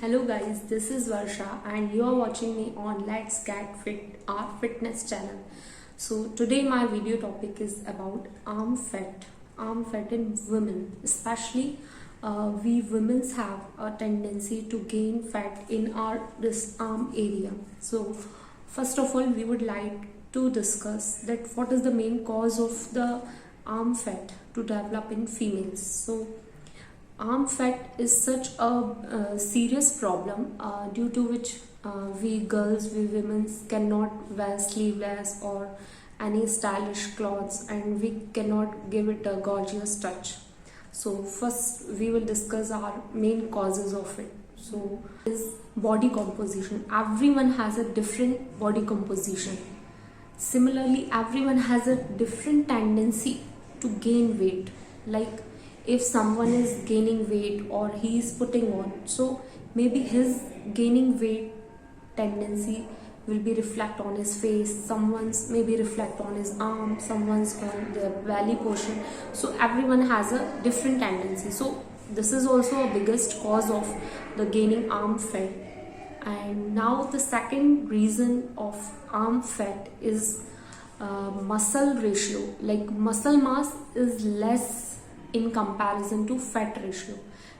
Hello guys, this is Varsha and you are watching me on Let's Get Fit, our fitness channel. So today my video topic is about arm fat in women. Especially we women have a tendency to gain fat in this arm area. So first of all, we would like to discuss that what is the main cause of the arm fat to develop in females. So arm fat is such a serious problem due to which we girls, we women cannot wear sleeveless or any stylish clothes, and we cannot give it a gorgeous touch. So first we will discuss our main causes of it. So is body composition. Everyone has a different body composition. Similarly, everyone has a different tendency to gain weight. Like if someone is gaining weight or he is putting on, so maybe his gaining weight tendency will be reflect on his face, someone's maybe reflect on his arm, someone's on their belly portion. So everyone has a different tendency. So this is also a biggest cause of the gaining arm fat. And now the second reason of arm fat is muscle ratio. Like muscle mass is less in comparison to fat ratio.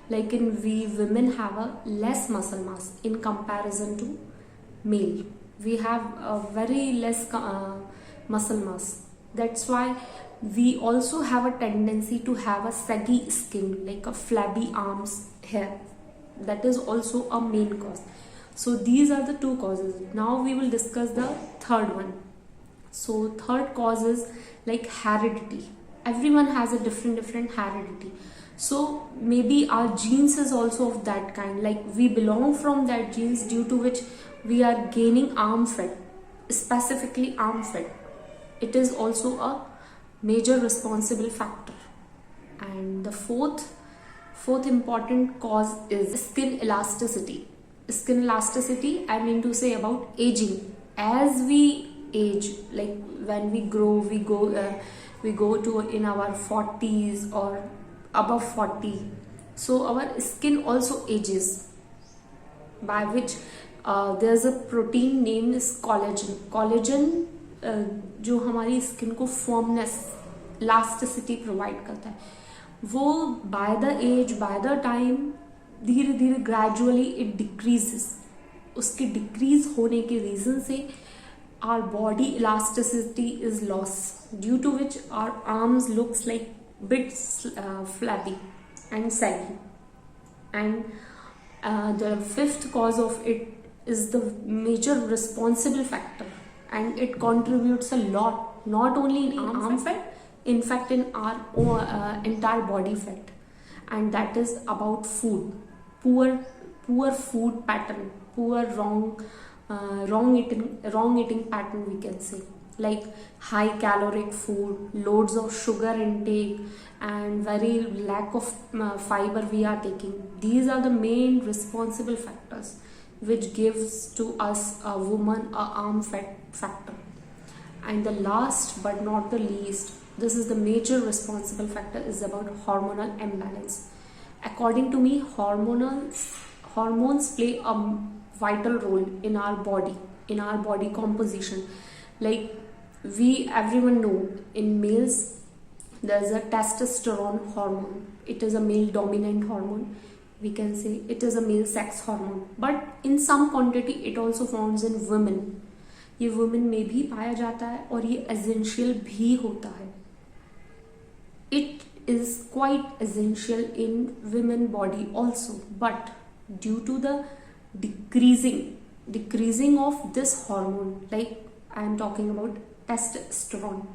Like we women have a less muscle mass in comparison to male. We have a very less muscle mass. That's why we also have a tendency to have a saggy skin, like a flabby arms, hair. That is also a main cause. So these are the two causes. Now we will discuss the third one. So third cause is like heredity. Everyone has a different heredity. So maybe our genes is also of that kind. Like we belong from that genes, due to which we are gaining arm fat, specifically arm fat. It is also a major responsible factor. And the fourth important cause is skin elasticity. Skin elasticity, I mean to say about aging. As we age, like when we grow, we go to in our 40s or above 40. So our skin also ages, by which there's a protein named is collagen जो हमारी skin को फॉर्मनेस, elasticity provide करता है, वो by the age, by the time, धीरे धीरे gradually it decreases. उसके decrease होने के रीजन से our body elasticity is lost, due to which our arms looks like bit flabby and saggy. And the fifth cause of it is the major responsible factor, and it contributes a lot, not only in arm fat, in fact in our entire body fat. And that is about food. Poor food pattern, poor wrong eating pattern, we can say. Like high caloric food, loads of sugar intake, and very lack of fiber we are taking. These are the main responsible factors which gives to us a woman a arm fat factor. And the last but not the least, this is the major responsible factor, is about hormonal imbalance. According to me, hormones play a vital role in our body composition. Like everyone know, in males there's a testosterone hormone. It is a male dominant hormone, we can say. It is a male sex hormone, but in some quantity it also found in women. ये women में भी पाया जाता है और ये essential भी होता है. It is quite essential in women body also, but due to the decreasing of this hormone, like I am talking about testosterone,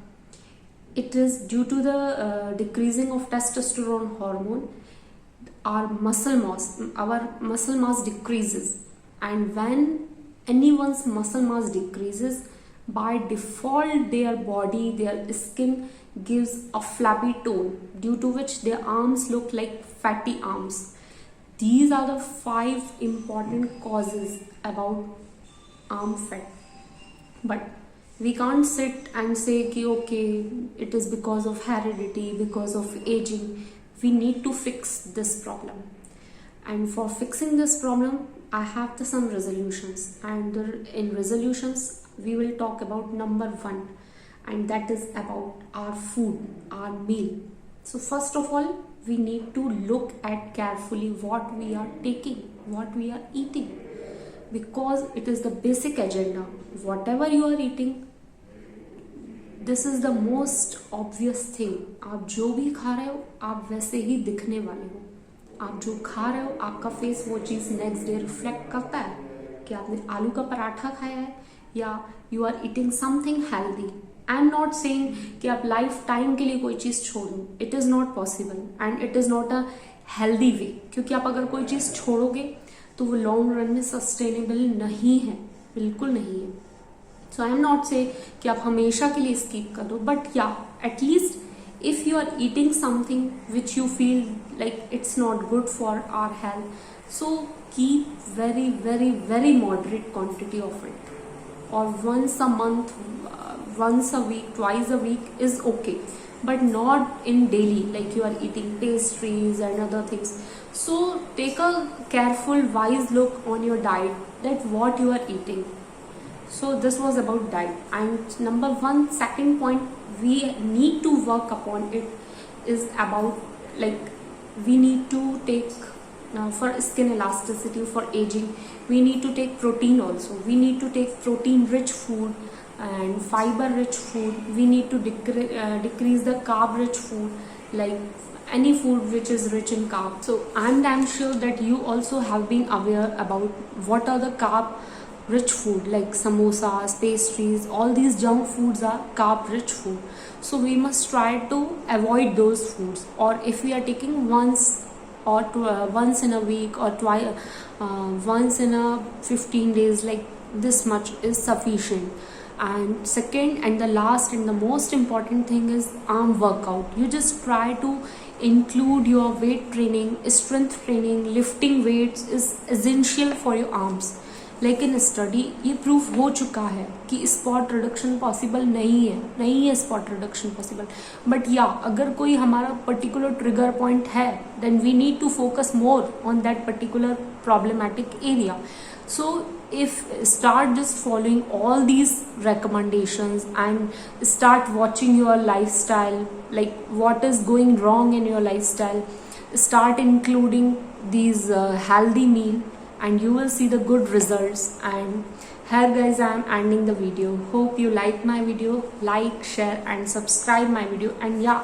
it is due to the decreasing of testosterone hormone, our muscle mass decreases. And when anyone's muscle mass decreases, by default their skin gives a flabby tone, due to which their arms look like fatty arms. These are the 5 important causes about arm fat. But we can't sit and say कि okay, it is because of heredity, because of aging. We need to fix this problem. And for fixing this problem, I have some resolutions, and in resolutions we will talk about number one, and that is about our food, our meal. So first of all, we need to look at carefully what we are taking, what we are eating, because it is the basic agenda. Whatever you are eating, this is the most obvious thing. आप जो भी खा रहे हो, आप वैसे ही दिखने वाले हो. आप जो खा रहे हो, आपका फेस वो चीज़ नेक्स्ट डे रिफ्लेक्ट करता है कि आपने आलू का पराठा खाया है या you are eating something healthy. I am not saying कि आप लाइफ टाइम के लिए कोई चीज़ छोड़ो. It is not possible and it is not a healthy way, क्योंकि आप अगर कोई चीज़ छोड़ोगे तो वो लॉन्ग रन में सस्टेनेबल नहीं है, बिल्कुल नहीं है. सो आई एम नॉट से कि आप हमेशा के लिए स्किप कर दो, बट या at least if you are eating something which you feel like it's not good for our health, so keep very moderate quantity of it, or once a month, once a week, twice a week is okay, but not in daily like you are eating pastries and other things. So take a careful wise look on your diet, that what you are eating. So this was about diet. And number one, second point we need to work upon it is about, like, we need to take for skin elasticity, for aging, we need to take protein also. We need to take protein rich food and fiber rich food. We need to decrease the carb rich food, like any food which is rich in carb. So I'm sure that you also have been aware about what are the carb rich food, like samosas, pastries, all these junk foods are carb rich food. So we must try to avoid those foods, or if we are taking once in a week or twice, once in a 15 days, like this much is sufficient. And second and the last and the most important thing is arm workout. You just try to include your weight training, strength training. Lifting weights is essential for your arms. लेकिन study ये proof हो चुका है कि spot reduction possible नहीं है spot reduction possible. But या अगर कोई हमारा पर्टिकुलर ट्रिगर पॉइंट है, then we need to focus more on that particular problematic area. So if start just following all these recommendations and start watching your lifestyle, like what is going wrong in your lifestyle, start including these healthy meal, and you will see the good results. And here guys, I am ending the video. Hope you like my video. Like, share and subscribe my video, and yeah,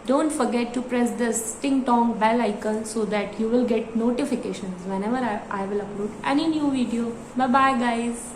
don't forget to press this ting tong bell icon so that you will get notifications whenever I will upload any new video. Bye bye guys.